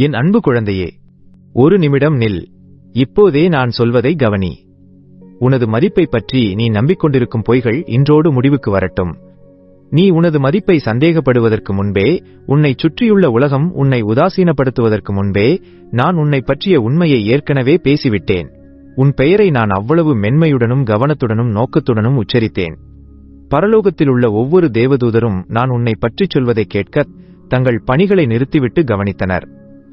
என் அன்பு குழந்தையே, ஒரு நிமிடம் நில். இப்போதே நான் சொல்வதை கவனி. உனது மதிப்பை பற்றி நீ நம்பிக்கொண்டிருக்கும் பொய்கள் இன்றோடு முடிவுக்கு வரட்டும். நீ உனது மதிப்பை சந்தேகப்படுவதற்கு முன்பே, உன்னை சுற்றியுள்ள உலகம் உன்னை உதாசீனப்படுத்துவதற்கு முன்பே, நான் உன்னை பற்றிய உண்மையை ஏற்கனவே பேசிவிட்டேன். உன் பெயரை நான் அவ்வளவு மென்மையுடனும் கவனத்துடனும் நோக்கத்துடனும் உச்சரித்தேன். பரலோகத்திலுள்ள ஒவ்வொரு தேவதூதரும் நான் உன்னை பற்றிச் சொல்வதை கேட்க தங்கள் பணிகளை நிறுத்திவிட்டு கவனித்தனர்.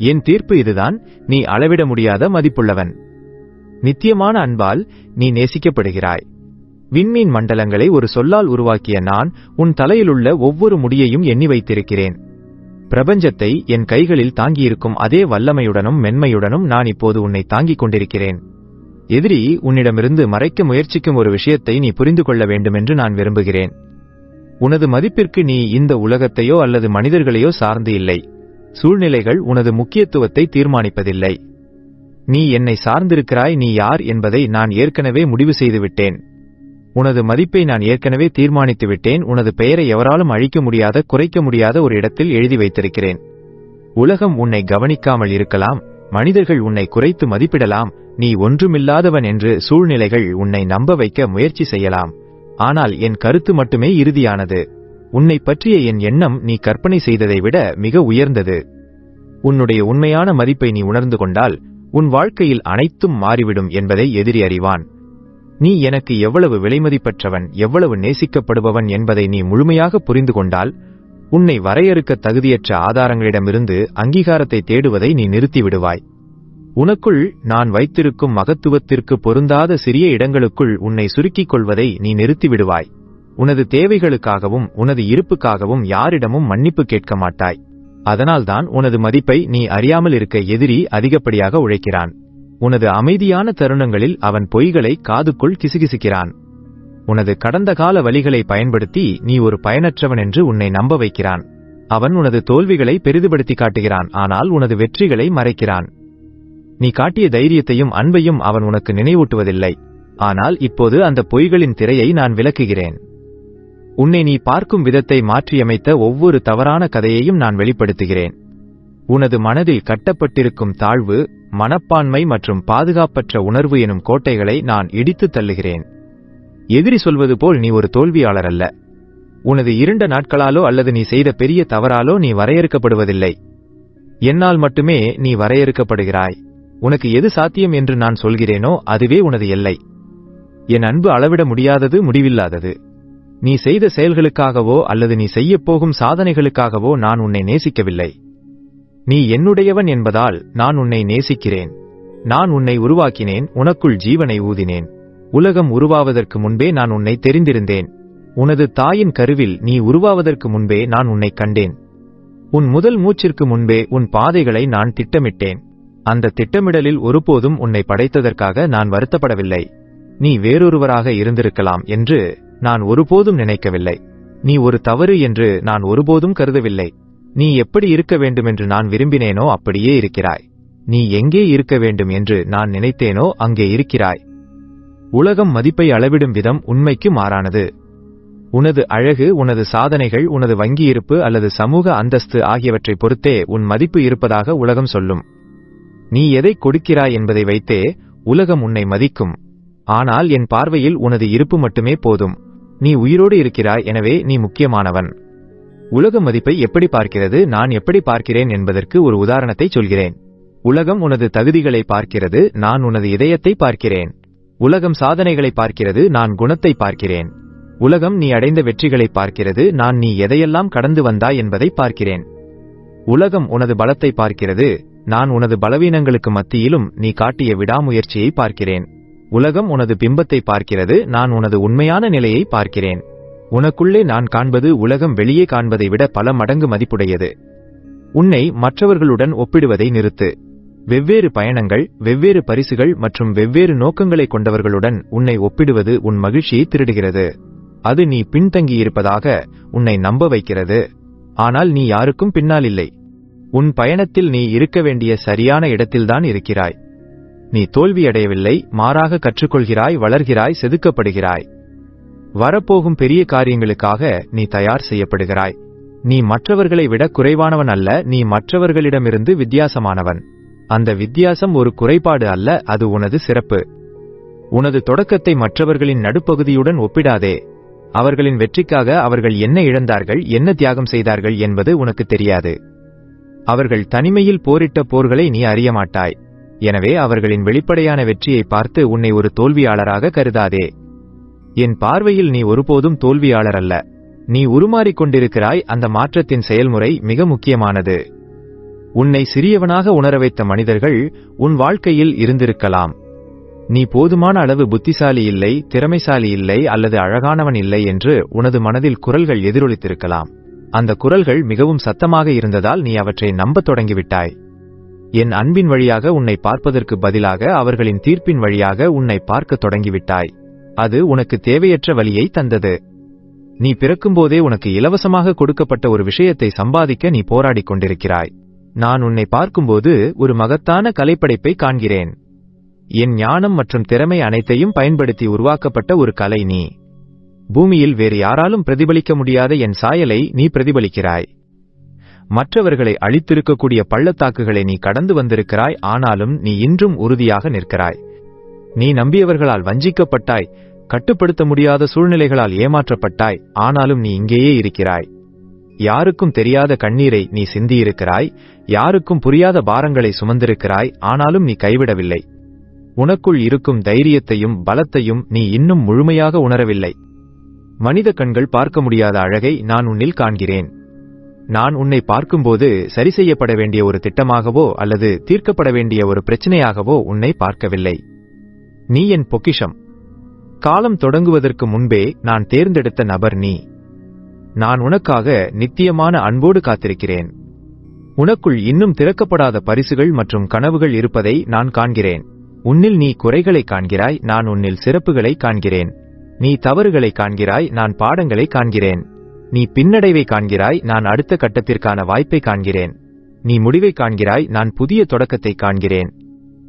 என் தீர்ப்பு இதுதான்: நீ அளவிட முடியாத மதிப்புள்ளவன். நித்தியமான அன்பால் நீ நேசிக்கப்படுகிறாய். விண்மீன் மண்டலங்களை ஒரு சொல்லால் உருவாக்கிய நான் உன் தலையிலுள்ள ஒவ்வொரு முடியையும் எண்ணி வைத்திருக்கிறேன். பிரபஞ்சத்தை என் கைகளில் தாங்கியிருக்கும் அதே வல்லமையுடனும் மென்மையுடனும் நான் இப்போது உன்னை தாங்கிக் கொண்டிருக்கிறேன். எதிரி உன்னிடமிருந்து மறைக்க முயற்சிக்கும் ஒரு விஷயத்தை நீ புரிந்து கொள்ள வேண்டுமென்று நான் விரும்புகிறேன். உனது மதிப்பிற்கு நீ இந்த உலகத்தையோ அல்லது மனிதர்களையோ சார்ந்து இல்லை. சூழ்நிலைகள் உனது முக்கியத்துவத்தை தீர்மானிப்பதில்லை. நீ என்னை சார்ந்திருக்கிறாய். நீ யார் என்பதை நான் ஏற்கனவே முடிவு செய்துவிட்டேன். உனது மதிப்பை நான் ஏற்கனவே தீர்மானித்து விட்டேன். உனது பெயரை எவராலும் அழிக்க முடியாத, குறைக்க முடியாத ஒரு இடத்தில் எழுதி வைத்திருக்கிறேன். உலகம் உன்னை கவனிக்காமல் இருக்கலாம். மனிதர்கள் உன்னை குறைத்து மதிப்பிடலாம். நீ ஒன்றுமில்லாதவன் என்று சூழ்நிலைகள் உன்னை நம்ப வைக்க முயற்சி செய்யலாம். ஆனால் என் கருத்து மட்டுமே இறுதியானது. உன்னை பற்றிய என் எண்ணம் நீ கற்பனை செய்ததை விட மிக உயர்ந்தது. உன்னுடைய உண்மையான மதிப்பை நீ உணர்ந்து கொண்டால் உன் வாழ்க்கையில் அனைத்தும் மாறிவிடும் என்பதை எதிரி அறிவான். நீ எனக்கு எவ்வளவு விலைமதிப்பற்றவன், எவ்வளவு நேசிக்கப்படுபவன் என்பதை நீ முழுமையாக புரிந்து கொண்டால் உன்னை வரையறுக்க தகுதியற்ற ஆதாரங்களிடமிருந்து அங்கீகாரத்தை தேடுவதை நீ நிறுத்திவிடுவாய். உனக்குள் நான் வைத்திருக்கும் மகத்துவத்திற்கு பொருந்தாத சிறிய இடங்களுக்குள் உன்னை சுருக்கிக் கொள்வதை நீ நிறுத்திவிடுவாய். உனது தேவைகளுக்காகவும் உனது இருப்புக்காகவும் யாரிடமும் மன்னிப்பு கேட்க மாட்டாய். அதனால்தான் உனது மதிப்பை நீ அறியாமல் இருக்க எதிரி அதிகப்படியாக உழைக்கிறான். உனது அமைதியான தருணங்களில் அவன் பொய்களை காதுக்குள் கிசுகிசுக்கிறான். உனது கடந்த கால வலிகளை பயன்படுத்தி நீ ஒரு பயனற்றவன் என்று உன்னை நம்ப வைக்கிறான். அவன் உனது தோல்விகளை பெரிதுபடுத்தி காட்டுகிறான், ஆனால் உனது வெற்றிகளை மறைக்கிறான். நீ காட்டிய தைரியத்தையும் அன்பையும் அவன் உனக்கு நினைவூட்டுவதில்லை. ஆனால் இப்போது அந்த பொய்களின் திரையை நான் விலக்குகிறேன். உன்னை நீ பார்க்கும் விதத்தை மாற்றியமைத்த ஒவ்வொரு தவறான கதையையும் நான் வெளிப்படுத்துகிறேன். உனது மனதில் கட்டப்பட்டிருக்கும் தாழ்வு, மனப்பான்மை மற்றும் பாதுகாப்பற்ற உணர்வு எனும் கோட்டைகளை நான் இடித்துத் தள்ளுகிறேன். எதிரி சொல்வது போல் நீ ஒரு தோல்வியாளர் அல்ல. உனது இருண்ட நாட்களாலோ அல்லது நீ செய்த பெரிய தவறாலோ நீ வரையறுக்கப்படுவதில்லை. என்னால் மட்டுமே நீ வரையறுக்கப்படுகிறாய். உனக்கு எது சாத்தியம் என்று நான் சொல்கிறேனோ அதுவே உனது எல்லை. என் அன்பு அளவிட முடியாதது, முடிவில்லாதது. நீ செய்த செயல்களுக்காகவோ அல்லது நீ செய்யப்போகும் சாதனைகளுக்காகவோ நான் உன்னை நேசிக்கவில்லை. நீ என்னுடையவன் என்பதால் நான் உன்னை நேசிக்கிறேன். நான் உன்னை உருவாக்கினேன், உனக்குள் ஜீவனை ஊதினேன். உலகம் உருவாவதற்கு முன்பே நான் உன்னை தெரிந்திருந்தேன். உனது தாயின் கருவில் நீ உருவாவதற்கு முன்பே நான் உன்னை கண்டேன். உன் முதல் மூச்சிற்கு முன்பே உன் பாதைகளை நான் திட்டமிட்டேன். அந்த திட்டமிடலில் ஒருபோதும் உன்னை படைத்ததற்காக நான் வருத்தப்படவில்லை. நீ வேறொருவராக இருந்திருக்கலாம் என்று நான் ஒருபோதும் நினைக்கவில்லை. நீ ஒரு தவறு என்று நான் ஒருபோதும் கருதவில்லை. நீ எப்படி இருக்க வேண்டுமென்று நான் விரும்பினேனோ அப்படியே இருக்கிறாய். நீ எங்கே இருக்க வேண்டும் என்று நான் நினைத்தேனோ அங்கே இருக்கிறாய். உலகம் மதிப்பை அளவிடும் விதம் உண்மைக்கு மாறானது. உனது அழகு, உனது சாதனைகள், உனது வங்கியிருப்பு அல்லது சமூக அந்தஸ்து ஆகியவற்றை பொறுத்தே உன் மதிப்பு இருப்பதாக உலகம் சொல்லும். நீ எதை கொடுக்கிறாய் என்பதை வைத்தே உலகம் உன்னை மதிக்கும். ஆனால் என் பார்வையில் உனது இருப்பு மட்டுமே போதும். நீ உயிரோடு இருக்கிறாய், எனவே நீ முக்கியமானவன். உலகம் மதிப்பை எப்படி பார்க்கிறது, நான் எப்படி பார்க்கிறேன் என்பதற்கு ஒரு உதாரணத்தை சொல்கிறேன். உலகம் உனது தகுதிகளை பார்க்கிறது, நான் உனது இதயத்தை பார்க்கிறேன். உலகம் சாதனைகளை பார்க்கிறது, நான் குணத்தை பார்க்கிறேன். உலகம் நீ அடைந்த வெற்றிகளை பார்க்கிறது, நான் நீ எதையெல்லாம் கடந்து வந்தாய் என்பதை பார்க்கிறேன். உலகம் உனது பலத்தை பார்க்கிறது, நான் உனது பலவீனங்களுக்கு மத்தியிலும் நீ காட்டிய விடாமுயற்சியை பார்க்கிறேன். உலகம் உனது பிம்பத்தை பார்க்கிறது, நான் உனது உண்மையான நிலையை பார்க்கிறேன். உனக்குள்ளே நான் காண்பது உலகம் வெளியே காண்பதை விட பல மடங்கு மதிப்புடையது. உன்னை மற்றவர்களுடன் ஒப்பிடுவதை நிறுத்து. வெவ்வேறு பயணங்கள், வெவ்வேறு பரிசுகள் மற்றும் வெவ்வேறு நோக்கங்களை கொண்டவர்களுடன் உன்னை ஒப்பிடுவது உன் மகிழ்ச்சியை திருடுகிறது. அது நீ பின்தங்கியிருப்பதாக உன்னை நம்ப வைக்கிறது. ஆனால் நீ யாருக்கும் பின்னால் இல்லை. உன் பயணத்தில் நீ இருக்க வேண்டிய சரியான இடத்தில்தான் இருக்கிறாய். நீ தோல்வியடையவில்லை, மாறாக கற்றுக்கொள்கிறாய், வளர்கிறாய், செதுக்கப்படுகிறாய். வரப்போகும் பெரிய காரியங்களுக்காக நீ தயார் செய்யப்படுகிறாய். நீ மற்றவர்களை விட குறைவானவன் அல்ல, நீ மற்றவர்களிடமிருந்து வித்தியாசமானவன். அந்த வித்தியாசம் ஒரு குறைபாடு அல்ல, அது உனது சிறப்பு. உனது தொடக்கத்தை மற்றவர்களின் நடுப்பகுதியுடன் ஒப்பிடாதே. அவர்களின் வெற்றிக்காக அவர்கள் என்ன இழந்தார்கள், என்ன தியாகம் செய்தார்கள் என்பது உனக்கு தெரியாது. அவர்கள் தனிமையில் போரிட்ட போர்களை நீ அறியமாட்டாய். எனவே அவர்களின் வெளிப்படையான வெற்றியை பார்த்து உன்னை ஒரு தோல்வியாளராக கருதாதே. என் பார்வையில் நீ ஒருபோதும் தோல்வியாளர் அல்ல. நீ உருமாறிக் கொண்டிருக்கிறாய். அந்த மாற்றத்தின் செயல்முறை மிக முக்கியமானது. உன்னை சிறியவனாக உணர வைத்த மனிதர்கள் உன் வாழ்க்கையில் இருந்திருக்கலாம். நீ போதுமான அளவு புத்திசாலி இல்லை, திறமைசாலி இல்லை அல்லது அழகானவன் இல்லை என்று உனது மனதில் குரல்கள் எதிரொலித்திருக்கலாம். அந்த குரல்கள் மிகவும் சத்தமாக இருந்ததால் நீ அவற்றை நம்பத் தொடங்கிவிட்டாய். என் அன்பின் வழியாக உன்னை பார்ப்பதற்கு பதிலாக அவர்களின் தீர்ப்பின் வழியாக உன்னை பார்க்க தொடங்கிவிட்டாய். அது உனக்கு தேவையற்ற வலியை தந்தது. நீ பிறக்கும்போதே உனக்கு இலவசமாக கொடுக்கப்பட்ட ஒரு விஷயத்தை சம்பாதிக்க நீ போராடிக் கொண்டிருக்கிறாய். நான் உன்னை பார்க்கும்போது ஒரு மகத்தான கலைப்படைப்பை காண்கிறேன். என் ஞானம் மற்றும் திறமை அனைத்தையும் பயன்படுத்தி உருவாக்கப்பட்ட ஒரு கலை நீ. பூமியில் வேறு யாராலும் பிரதிபலிக்க முடியாத என் சாயலை நீ பிரதிபலிக்கிறாய். மற்றவர்களை அழித்திருக்கக்கூடிய பள்ளத்தாக்குகளை நீ கடந்து வந்திருக்கிறாய், ஆனாலும் நீ இன்றும் உறுதியாக நிற்கிறாய். நீ நம்பியவர்களால் வஞ்சிக்கப்பட்டாய், கட்டுப்படுத்த முடியாத சூழ்நிலைகளால் ஏமாற்றப்பட்டாய், ஆனாலும் நீ இங்கேயே இருக்கிறாய். யாருக்கும் தெரியாத கண்ணீரை நீ சிந்தியிருக்கிறாய், யாருக்கும் புரியாத பாரங்களை சுமந்திருக்கிறாய், ஆனாலும் நீ கைவிடவில்லை. உனக்குள் இருக்கும் தைரியத்தையும் பலத்தையும் நீ இன்னும் முழுமையாக உணரவில்லை. மனித கண்கள் பார்க்க முடியாத அழகை நான் உன்னில் காண்கிறேன். நான் உன்னை பார்க்கும்போது சரி செய்யப்பட வேண்டிய ஒரு திட்டமாகவோ அல்லது தீர்க்கப்பட வேண்டிய ஒரு பிரச்சனையாகவோ உன்னை பார்க்கவில்லை. நீ என் பொக்கிஷம். காலம் தொடங்குவதற்கு முன்பே நான் தேர்ந்தெடுத்த நபர் நீ. நான் உனக்காக நித்தியமான அன்போடு காத்திருக்கிறேன். உனக்குள் இன்னும் திறக்கப்படாத பரிசுகள் மற்றும் கனவுகள் இருப்பதை நான் காண்கிறேன். உன்னில் நீ குறைகளை காண்கிறாய், நான் உன்னில் சிறப்புகளை காண்கிறேன். நீ தவறுகளை காண்கிறாய், நான் பாடங்களை காண்கிறேன். நீ பின்னடைவை காண்கிறாய், நான் அடுத்த கட்டத்திற்கான வாய்ப்பை காண்கிறேன். நீ முடிவை காண்கிறாய், நான் புதிய தொடக்கத்தை காண்கிறேன்.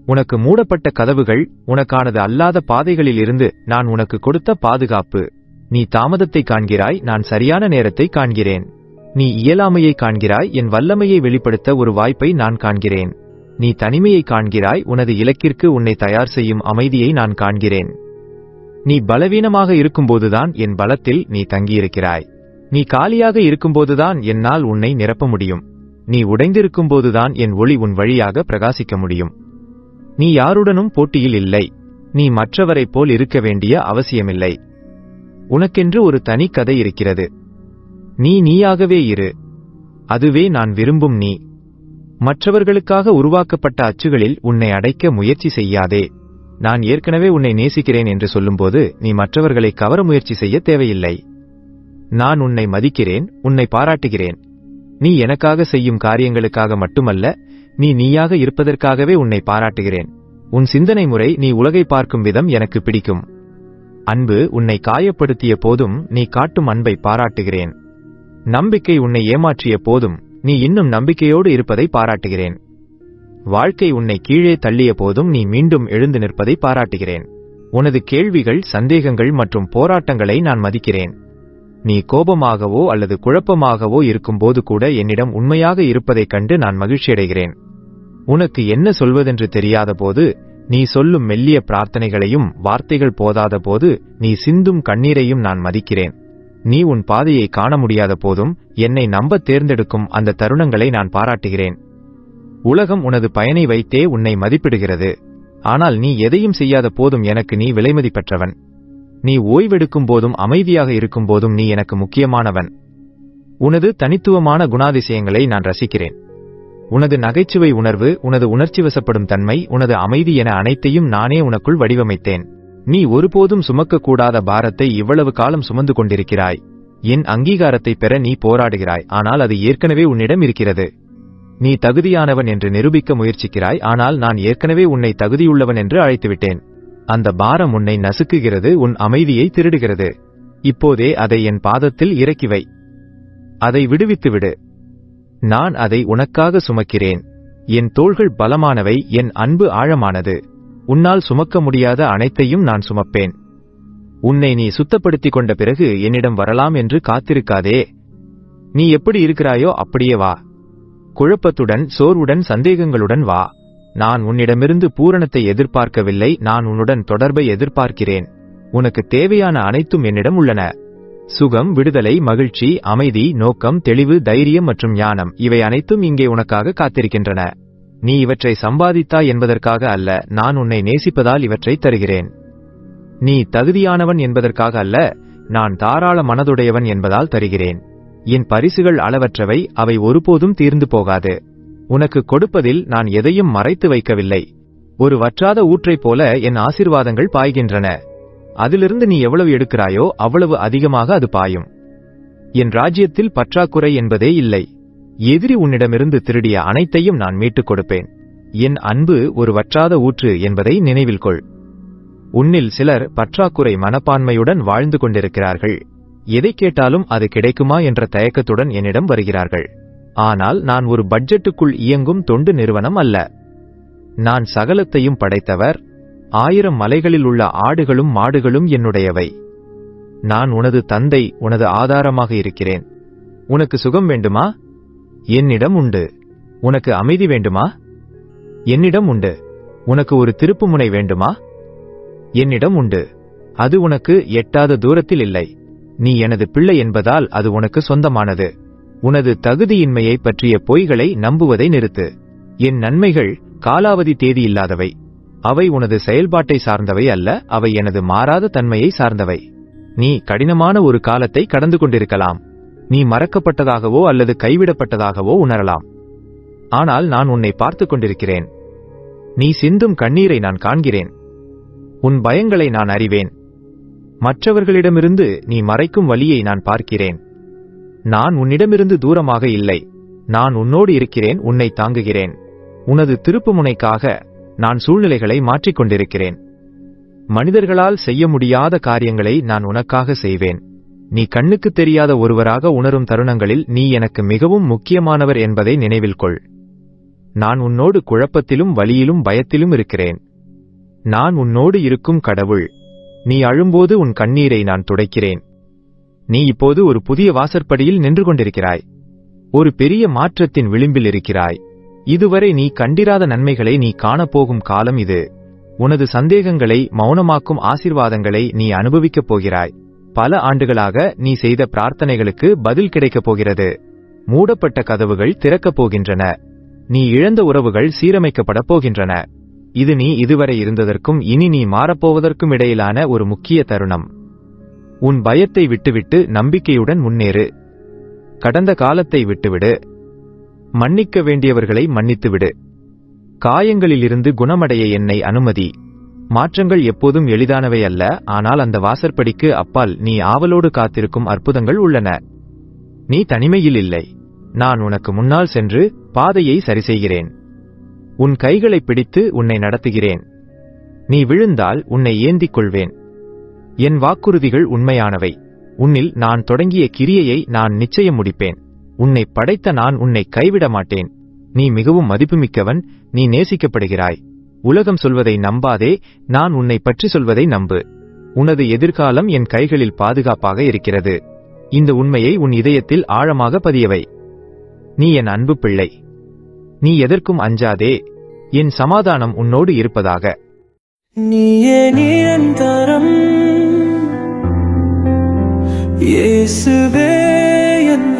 உனக்கு மூடப்பட்ட கதவுகள், உனக்கானது அல்லாத பாதைகளில் இருந்து நான் உனக்கு கொடுத்த பாதுகாப்பு. நீ தாமதத்தை காண்கிறாய், நான் சரியான நேரத்தை காண்கிறேன். நீ இயலாமையை காண்கிறாய், என் வல்லமையை வெளிப்படுத்த ஒரு வாய்ப்பை நான் காண்கிறேன். நீ தனிமையை காண்கிறாய், உனது இலக்கிற்கு உன்னை தயார் செய்யும் அமைதியை நான் காண்கிறேன். நீ பலவீனமாக இருக்கும்போதுதான் என் பலத்தில் நீ தங்கியிருக்கிறாய். நீ காலியாக இருக்கும்போதுதான் என்னால் உன்னை நிரப்ப முடியும். நீ உடைந்திருக்கும்போதுதான் என் ஒளி உன் வழியாக பிரகாசிக்க முடியும். நீ யாருடனும் போட்டியில் இல்லை. நீ மற்றவரைப் போல் இருக்க வேண்டிய அவசியமில்லை. உனக்கென்று ஒரு தனி கதை இருக்கிறது. நீ நீயாகவே இரு. அதுவே நான் விரும்பும் நீ. மற்றவர்களுக்காக உருவாக்கப்பட்ட அச்சுகளில் உன்னை அடைக்க முயற்சி செய்யாதே. நான் ஏற்கனவே உன்னை நேசிக்கிறேன் என்று சொல்லும்போது நீ மற்றவர்களை கவர முயற்சி செய்ய தேவையில்லை. நான் உன்னை மதிக்கிறேன், உன்னை பாராட்டுகிறேன். நீ எனக்காக செய்யும் காரியங்களுக்காக மட்டுமல்ல, நீ நீயாக இருப்பதற்காகவே உன்னை பாராட்டுகிறேன். உன் சிந்தனை முறை, நீ உலகை பார்க்கும் விதம் எனக்கு பிடிக்கும். அன்பு உன்னை காயப்படுத்திய போதும் நீ காட்டும் அன்பை பாராட்டுகிறேன். நம்பிக்கை உன்னை ஏமாற்றிய போதும் நீ இன்னும் நம்பிக்கையோடு இருப்பதை பாராட்டுகிறேன். வாழ்க்கை உன்னை கீழே தள்ளிய போதும் நீ மீண்டும் எழுந்து நிற்பதை பாராட்டுகிறேன். உனது கேள்விகள், சந்தேகங்கள் மற்றும் போராட்டங்களை நான் மதிக்கிறேன். நீ கோபமாகவோ அல்லது குழப்பமாகவோ இருக்கும்போது கூட என்னிடம் உண்மையாக இருப்பதைக் கண்டு நான் மகிழ்ச்சியடைகிறேன். உனக்கு என்ன சொல்வதென்று தெரியாத போது நீ சொல்லும் மெல்லிய பிரார்த்தனைகளையும், வார்த்தைகள் போதாத போது நீ சிந்தும் கண்ணீரையும் நான் மதிக்கிறேன். நீ உன் பாதையை காண முடியாத போதும் என்னை நம்ப தேர்ந்தெடுக்கும் அந்த தருணங்களை நான் பாராட்டுகிறேன். உலகம் உனது பயனை வைத்தே உன்னை மதிப்பிடுகிறது. ஆனால் நீ எதையும் செய்யாத போதும் எனக்கு நீ விலைமதிப்பற்றவன். நீ ஓய்வெடுக்கும் போதும் அமைதியாக இருக்கும் போதும் நீ எனக்கு முக்கியமானவன். உனது தனித்துவமான குணாதிசயங்களை நான் ரசிக்கிறேன். உனது நகைச்சுவை உணர்வு, உனது உணர்ச்சிவசப்படும் தன்மை, உனது அமைதி என அனைத்தையும் நானே உனக்குள் வடிவமைத்தேன். நீ ஒருபோதும் சுமக்கக்கூடாத பாரத்தை இவ்வளவு காலம் சுமந்து கொண்டிருக்கிறாய். என் அங்கீகாரத்தை பெற நீ போராடுகிறாய், ஆனால் அது ஏற்கனவே உன்னிடம் இருக்கிறது. நீ தகுதியானவன் என்று நிரூபிக்க முயற்சிக்கிறாய், ஆனால் நான் ஏற்கனவே உன்னை தகுதியுள்ளவன் என்று அழைத்துவிட்டேன். அந்த பாரம் உன்னை நசுக்குகிறது, உன் அமைதியை திருடுகிறது. இப்போதே அதை என் பாதத்தில் இறக்கிவை. அதை விடுவித்துவிடு. நான் அதை உனக்காக சுமக்கிறேன். என் தோள்கள் பலமானவை, என் அன்பு ஆழமானது. உன்னால் சுமக்க முடியாத அனைத்தையும் நான் சுமப்பேன். உன்னை நீ சுத்தப்படுத்திக் கொண்ட பிறகு என்னிடம் வரலாம் என்று காத்திருக்காதே. நீ எப்படி இருக்கிறாயோ அப்படியே வா. குழப்பத்துடன், சோர்வுடன், சந்தேகங்களுடன் வா. நான் உன்னிடமிருந்து பூரணத்தை எதிர்பார்க்கவில்லை, நான் உன்னுடன் தொடர்பை எதிர்பார்க்கிறேன். உனக்கு தேவையான அனைத்தும் என்னிடம் உள்ளன. சுகம், விடுதலை, மகிழ்ச்சி, அமைதி, நோக்கம், தெளிவு, தைரியம் மற்றும் ஞானம், இவை அனைத்தும் இங்கே உனக்காக காத்திருக்கின்றன. நீ இவற்றை சம்பாதித்தாய் என்பதற்காக அல்ல, நான் உன்னை நேசிப்பதால் இவற்றை தருகிறேன். நீ தகுதியானவன் என்பதற்காக அல்ல, நான் தாராள மனதுடையவன் என்பதால் தருகிறேன். என் பரிசுகள் அளவற்றவை, அவை ஒருபோதும் தீர்ந்து போகாது. உனக்கு கொடுப்பதில் நான் எதையும் மறைத்து வைக்கவில்லை. ஒரு வற்றாத ஊற்றைப் போல என் ஆசீர்வாதங்கள் பாய்கின்றன. அதிலிருந்து நீ எவ்வளவு எடுக்கிறாயோ அவ்வளவு அதிகமாக அது பாயும். என் ராஜ்யத்தில் பற்றாக்குறை என்பதே இல்லை. எதிரி உன்னிடமிருந்து திருடிய அனைத்தையும் நான் மீட்டுக் கொடுப்பேன். என் அன்பு ஒரு வற்றாத ஊற்று என்பதை நினைவில் கொள். உன்னில் சிலர் பற்றாக்குறை மனப்பான்மையுடன் வாழ்ந்து கொண்டிருக்கிறார்கள். எதை கேட்டாலும் அது கிடைக்குமா என்ற தயக்கத்துடன் என்னிடம் வருகிறார்கள். ஆனால் நான் ஒரு பட்ஜெட்டுக்குள் இயங்கும் தொண்டு நிறுவனம் அல்ல. நான் சகலத்தையும் படைத்தவர். 1000 மலைகளில் உள்ள ஆடுகளும் மாடுகளும் என்னுடையவை. நான் உனது தந்தை, உனது ஆதாரமாக இருக்கிறேன். உனக்கு சுகம் வேண்டுமா? என்னிடம் உண்டு. உனக்கு அமைதி வேண்டுமா? என்னிடம் உண்டு. உனக்கு ஒரு திருப்புமுனை வேண்டுமா? என்னிடம் உண்டு. அது உனக்கு எட்டாத தூரத்தில் இல்லை. நீ எனது பிள்ளை என்பதால் அது உனக்கு சொந்தமானது. உனது தகுதியின்மையை பற்றிய பொய்களை நம்புவதை நிறுத்து. என் நன்மைகள் காலாவதி தேதியில்லாதவை. அவை உனது செயல்பாட்டை சார்ந்தவை அல்ல, அவை எனது மாறாத தன்மையை சார்ந்தவை. நீ கடினமான ஒரு காலத்தை கடந்து கொண்டிருக்கலாம். நீ மறக்கப்பட்டதாகவோ அல்லது கைவிடப்பட்டதாகவோ உணரலாம். ஆனால் நான் உன்னை பார்த்துக் கொண்டிருக்கிறேன். நீ சிந்தும் கண்ணீரை நான் காண்கிறேன். உன் பயங்களை நான் அறிவேன். மற்றவர்களிடமிருந்து நீ மறைக்கும் வலியை நான் பார்க்கிறேன். நான் உன்னிடமிருந்து தூரமாக இல்லை. நான் உன்னோடு இருக்கிறேன், உன்னை தாங்குகிறேன். உனது திருப்புமுனைக்காக நான் சூழ்நிலைகளை மாற்றிக்கொண்டிருக்கிறேன். மனிதர்களால் செய்ய முடியாத காரியங்களை நான் உனக்காக செய்வேன். நீ கண்ணுக்கு தெரியாத ஒருவராக உணரும் தருணங்களில் நீ எனக்கு மிகவும் முக்கியமானவர் என்பதை நினைவில் கொள். நான் உன்னோடு குழப்பத்திலும் வலியிலும் பயத்திலும் இருக்கிறேன். நான் உன்னோடு இருக்கும் கடவுள். நீ அழும்போது உன் கண்ணீரை நான் துடைக்கிறேன். நீ இப்போது ஒரு புதிய வாசற்படியில் நின்று கொண்டிருக்கிறாய். ஒரு பெரிய மாற்றத்தின் விளிம்பில் இருக்கிறாய். இதுவரை நீ கண்டிராத நன்மைகளை நீ காணப்போகும் காலம் இது. உனது சந்தேகங்களை மௌனமாக்கும் ஆசீர்வாதங்களை நீ அனுபவிக்கப் போகிறாய். பல ஆண்டுகளாக நீ செய்த பிரார்த்தனைகளுக்கு பதில் கிடைக்கப் போகிறது. மூடப்பட்ட கதவுகள் திறக்கப் போகின்றன. நீ இழந்த உறவுகள் சீரமைக்கப்படப் போகின்றன. இது நீ இதுவரை இருந்ததற்கும் இனி நீ மாறப்போவதற்கும் இடையிலான ஒரு முக்கிய தருணம். உன் பயத்தை விட்டுவிட்டு நம்பிக்கையுடன் முன்னேறு. கடந்த காலத்தை விட்டுவிடு. மன்னிக்க வேண்டியவர்களை மன்னித்துவிடு. காயங்களிலிருந்து குணமடைய என்னை அனுமதி. மாற்றங்கள் எப்போதும் எளிதானவை அல்ல, ஆனால் அந்த வாசற்படிக்கு அப்பால் நீ ஆவலோடு காத்திருக்கும் அற்புதங்கள் உள்ளன. நீ தனிமையில் இல்லை. நான் உனக்கு முன்னால் சென்று பாதையை சரிசெய்கிறேன். உன் கைகளை பிடித்து உன்னை நடத்துகிறேன். நீ விழுந்தால் உன்னை ஏந்திக் கொள்வேன். என் வாக்குறுதிகள் உண்மையானவை. உன்னில் நான் தொடங்கிய கிரியையை நான் நிச்சயம் முடிப்பேன். உன்னை படைத்த நான் உன்னை கைவிட மாட்டேன். நீ மிகவும் மதிப்புமிக்கவன். நீ நேசிக்கப்படுகிறாய். உலகம் சொல்வதை நம்பாதே, நான் உன்னை பற்றி சொல்வதை நம்பு. உனது எதிர்காலம் என் கைகளில் பாதுகாப்பாக இருக்கிறது. இந்த உண்மையை உன் இதயத்தில் ஆழமாக பதியவை. நீ என் அன்பு பிள்ளை. நீ எதற்கும் அஞ்சாதே. என் சமாதானம் உன்னோடு இருப்பதாக. நீயே நிரந்தரம், இயேசுவே என்